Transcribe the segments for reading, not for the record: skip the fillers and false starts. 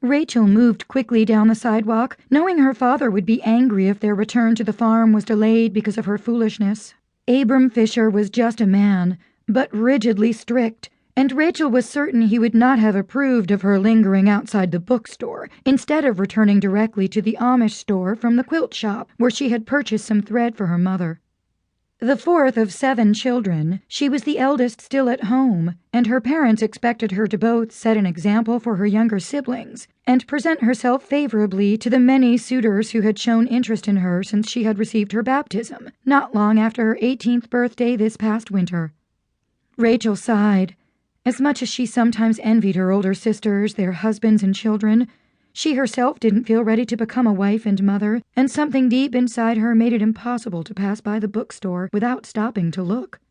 Rachel moved quickly down the sidewalk, knowing her father would be angry if their return to the farm was delayed because of her foolishness. Abram Fisher was just a man, but rigidly strict, and Rachel was certain he would not have approved of her lingering outside the bookstore instead of returning directly to the Amish store from the quilt shop where she had purchased some thread for her mother. The fourth of 7 children, she was the eldest still at home, and her parents expected her to both set an example for her younger siblings and present herself favorably to the many suitors who had shown interest in her since she had received her baptism, not long after her 18th birthday this past winter. Rachel sighed. As much as she sometimes envied her older sisters, their husbands and children, she herself didn't feel ready to become a wife and mother, and something deep inside her made it impossible to pass by the bookstore without stopping to look.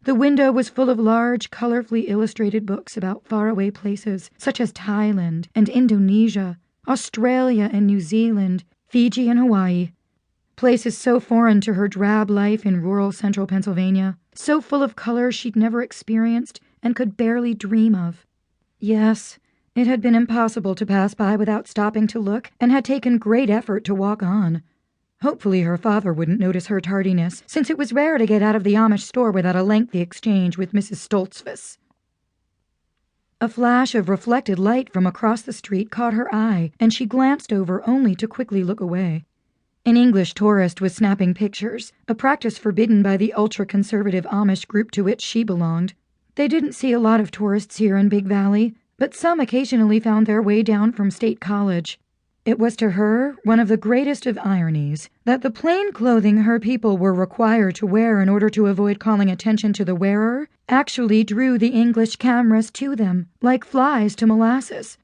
The window was full of large, colorfully illustrated books about faraway places such as Thailand and Indonesia, Australia and New Zealand, Fiji and Hawaii. Places so foreign to her drab life in rural central Pennsylvania, so full of colors she'd never experienced and could barely dream of. Yes, it had been impossible to pass by without stopping to look, and had taken great effort to walk on. Hopefully her father wouldn't notice her tardiness, since it was rare to get out of the Amish store without a lengthy exchange with Mrs. Stoltzfus. A flash of reflected light from across the street caught her eye, and she glanced over only to quickly look away. An English tourist was snapping pictures, a practice forbidden by the ultra-conservative Amish group to which she belonged. They didn't see a lot of tourists here in Big Valley, but some occasionally found their way down from State College. It was to her one of the greatest of ironies that the plain clothing her people were required to wear in order to avoid calling attention to the wearer actually drew the English cameras to them, like flies to molasses.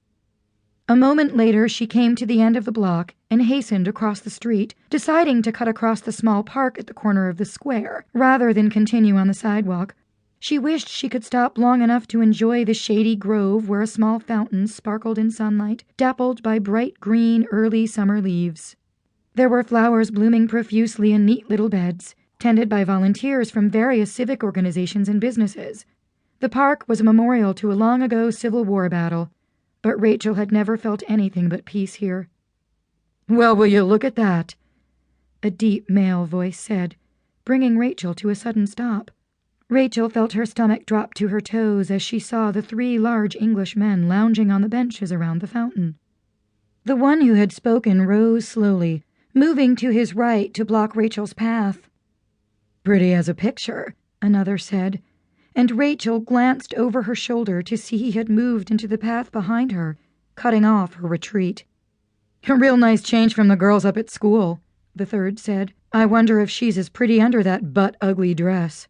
A moment later she came to the end of the block and hastened across the street, deciding to cut across the small park at the corner of the square, rather than continue on the sidewalk. She wished she could stop long enough to enjoy the shady grove where a small fountain sparkled in sunlight, dappled by bright green early summer leaves. There were flowers blooming profusely in neat little beds, tended by volunteers from various civic organizations and businesses. The park was a memorial to a long-ago Civil War battle, but Rachel had never felt anything but peace here. "Well, will you look at that?" a deep male voice said, bringing Rachel to a sudden stop. Rachel felt her stomach drop to her toes as she saw the 3 large English men lounging on the benches around the fountain. The one who had spoken rose slowly, moving to his right to block Rachel's path. "Pretty as a picture," another said, and Rachel glanced over her shoulder to see he had moved into the path behind her, cutting off her retreat. "A real nice change from the girls up at school," the third said. "I wonder if she's as pretty under that butt-ugly dress."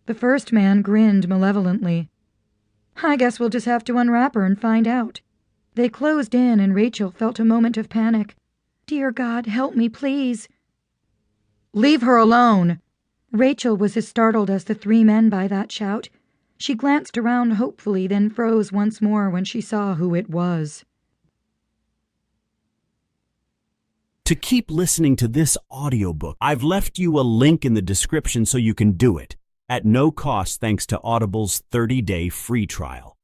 The first man grinned malevolently. "I guess we'll just have to unwrap her and find out." They closed in, and Rachel felt a moment of panic. "Dear God, help me, please." "Leave her alone!" Rachel was as startled as the 3 men by that shout. She glanced around hopefully, then froze once more when she saw who it was. To keep listening to this audiobook, I've left you a link in the description so you can do it, at no cost thanks to Audible's 30-day free trial.